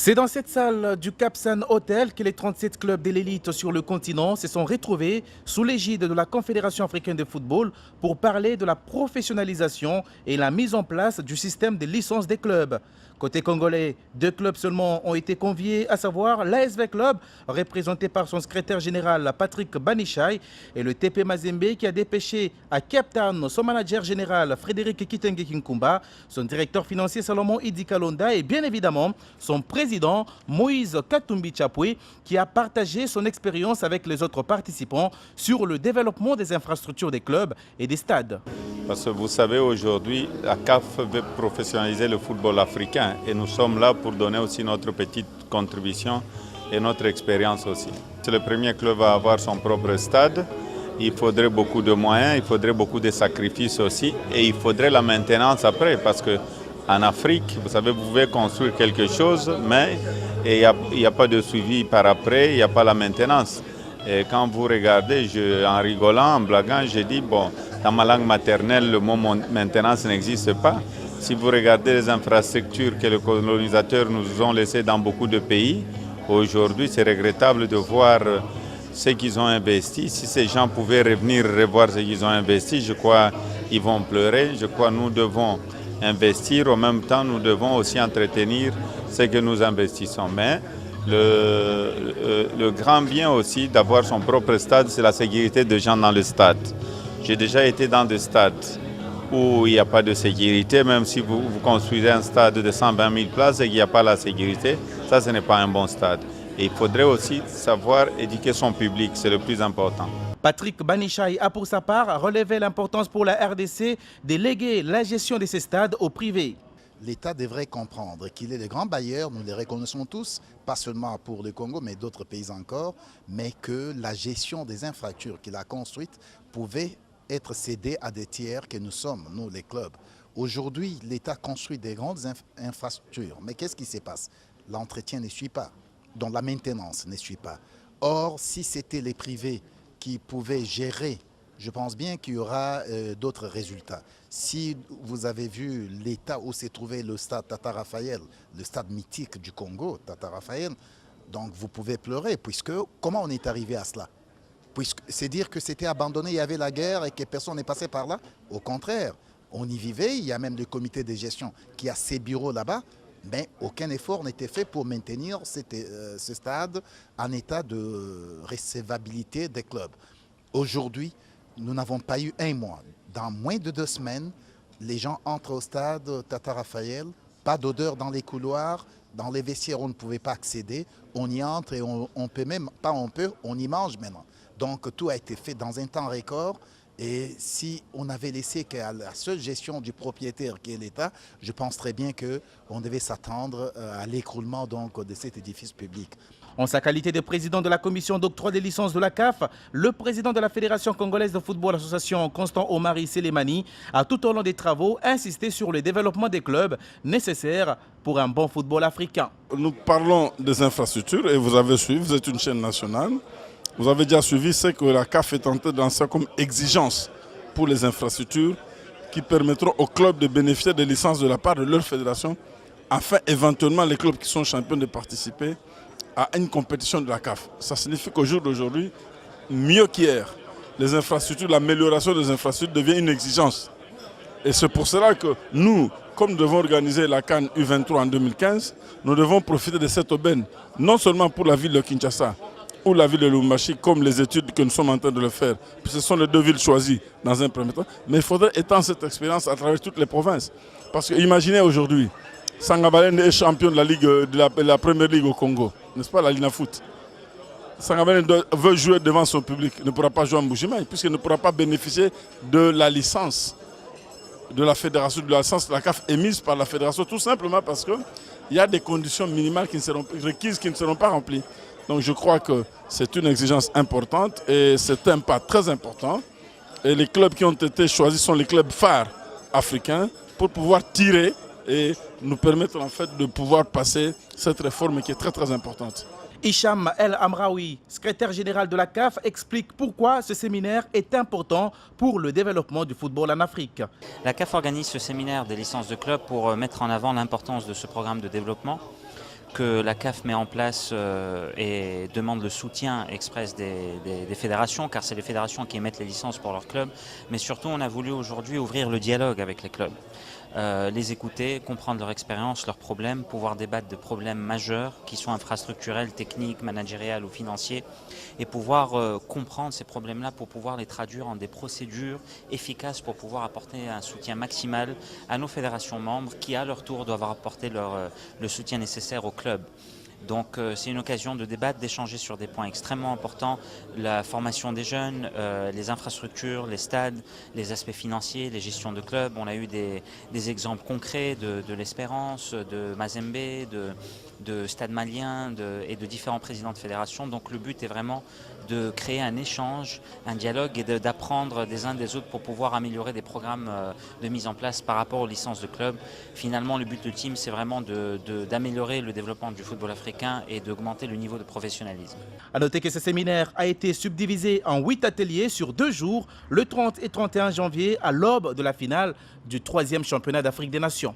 C'est dans cette salle du Capsan Hotel que les 37 clubs de l'élite sur le continent se sont retrouvés sous l'égide de la Confédération africaine de football pour parler de la professionnalisation et la mise en place du système de licence des clubs. Côté congolais, 2 clubs seulement ont été conviés, à savoir l'ASV Club, représenté par son secrétaire général Patrick Banichai, et le TP Mazembe qui a dépêché à Cape Town son manager général Frédéric Kitenge Kinkumba, son directeur financier Salomon Idi Kalonda et bien évidemment son président Moïse Katumbi Chapwe qui a partagé son expérience avec les autres participants sur le développement des infrastructures des clubs et des stades. Parce que vous savez, aujourd'hui, la CAF veut professionnaliser le football africain et nous sommes là pour donner aussi notre petite contribution et notre expérience aussi. C'est le premier club à avoir son propre stade. Il faudrait beaucoup de moyens, il faudrait beaucoup de sacrifices aussi et il faudrait la maintenance après parce qu'en Afrique, vous savez, vous pouvez construire quelque chose, mais il n'y a pas de suivi par après, il n'y a pas la maintenance. Et quand vous regardez, en rigolant, en blaguant, j'ai dit, bon, dans ma langue maternelle, le mot maintenance n'existe pas. Si vous regardez les infrastructures que les colonisateurs nous ont laissées dans beaucoup de pays, aujourd'hui, c'est regrettable de voir ce qu'ils ont investi. Si ces gens pouvaient revenir revoir ce qu'ils ont investi, je crois qu'ils vont pleurer. Je crois que nous devons investir. En même temps, nous devons aussi entretenir ce que nous investissons. Mais le grand bien aussi d'avoir son propre stade, c'est la sécurité des gens dans le stade. J'ai déjà été dans des stades où il n'y a pas de sécurité, même si vous construisez un stade de 120 000 places et qu'il n'y a pas la sécurité, ça ce n'est pas un bon stade. Et il faudrait aussi savoir éduquer son public, c'est le plus important. Patrick Banichai a pour sa part relevé l'importance pour la RDC de léguer la gestion de ces stades au privé. L'État devrait comprendre qu'il est le grand bailleur, nous les reconnaissons tous, pas seulement pour le Congo, mais d'autres pays encore, mais que la gestion des infrastructures qu'il a construites pouvait être cédée à des tiers que nous sommes, nous les clubs. Aujourd'hui, l'État construit des grandes infrastructures, mais qu'est-ce qui se passe? L'entretien ne suit pas, donc la maintenance ne suit pas. Or, si c'était les privés qui pouvaient gérer, je pense bien qu'il y aura d'autres résultats. Si vous avez vu l'état où s'est trouvé le stade Tata Raphaël, le stade mythique du Congo, Tata Raphaël, donc vous pouvez pleurer, puisque comment on est arrivé à cela? C'est dire que c'était abandonné, il y avait la guerre et que personne n'est passé par là? Au contraire, on y vivait, il y a même le comité de gestion qui a ses bureaux là-bas, mais aucun effort n'était fait pour maintenir ce stade en état de recevabilité des clubs. Aujourd'hui, nous n'avons pas eu un mois. Dans moins de 2 semaines, les gens entrent au stade Tata Raphaël, pas d'odeur dans les couloirs, dans les vestiaires on ne pouvait pas accéder, on y entre et on peut même, pas on peut, on y mange maintenant. Donc tout a été fait dans un temps record et si on avait laissé qu'à la seule gestion du propriétaire qui est l'État, je pense très bien qu'on devait s'attendre à l'écroulement donc de cet édifice public. En sa qualité de président de la commission d'octroi des licences de la CAF, le président de la Fédération congolaise de football association Constant Omari Selemani a tout au long des travaux insisté sur le développement des clubs nécessaires pour un bon football africain. Nous parlons des infrastructures et vous avez suivi, vous êtes une chaîne nationale. Vous avez déjà suivi ce que la CAF est tentée de lancer comme exigence pour les infrastructures qui permettront aux clubs de bénéficier des licences de la part de leur fédération afin éventuellement les clubs qui sont champions de participer à une compétition de la CAF. Ça signifie qu'au jour d'aujourd'hui, mieux qu'hier, les infrastructures, l'amélioration des infrastructures devient une exigence. Et c'est pour cela que nous, comme nous devons organiser la CAN U23 en 2015, nous devons profiter de cette aubaine, non seulement pour la ville de Kinshasa ou la ville de Lubumbashi, comme les études que nous sommes en train de le faire, ce sont les 2 villes choisies dans un premier temps, mais il faudrait étendre cette expérience à travers toutes les provinces. Parce que imaginez aujourd'hui, Sangabalène est champion de la, ligue, de la première ligue au Congo, n'est-ce pas, la Lina Foot. Sangabalène veut jouer devant son public, ne pourra pas jouer en Mbujimaï, puisqu'il ne pourra pas bénéficier de la licence de la fédération, de la licence de la CAF émise par la fédération, tout simplement parce qu'il y a des conditions minimales requises qui ne seront pas remplies. Donc je crois que c'est une exigence importante et c'est un pas très important. Et les clubs qui ont été choisis sont les clubs phares africains pour pouvoir tirer et nous permettre en fait de pouvoir passer cette réforme qui est très très importante. Hicham El Amraoui, secrétaire général de la CAF, explique pourquoi ce séminaire est important pour le développement du football en Afrique. La CAF organise ce séminaire des licences de clubs pour mettre en avant l'importance de ce programme de développement. que la CAF met en place et demande le soutien express des fédérations, car c'est les fédérations qui émettent les licences pour leurs clubs. Mais surtout, on a voulu aujourd'hui ouvrir le dialogue avec les clubs. Les écouter, comprendre leur expérience, leurs problèmes, pouvoir débattre de problèmes majeurs qui sont infrastructurels, techniques, managériels ou financiers, et pouvoir comprendre ces problèmes-là pour pouvoir les traduire en des procédures efficaces pour pouvoir apporter un soutien maximal à nos fédérations membres qui, à leur tour, doivent apporter le soutien nécessaire aux clubs. Donc c'est une occasion de débattre, d'échanger sur des points extrêmement importants, la formation des jeunes, les infrastructures, les stades, les aspects financiers, les gestions de clubs. On a eu des exemples concrets de l'Espérance, de Mazembe, de Stade Malien et de différents présidents de fédérations. Donc le but est vraiment de créer un échange, un dialogue et d'apprendre des uns des autres pour pouvoir améliorer des programmes de mise en place par rapport aux licences de club. Finalement, le but ultime, c'est vraiment d'améliorer le développement du football africain et d'augmenter le niveau de professionnalisme. A noter que ce séminaire a été subdivisé en 8 ateliers sur 2 jours, le 30 et 31 janvier, à l'aube de la finale du 3e championnat d'Afrique des Nations.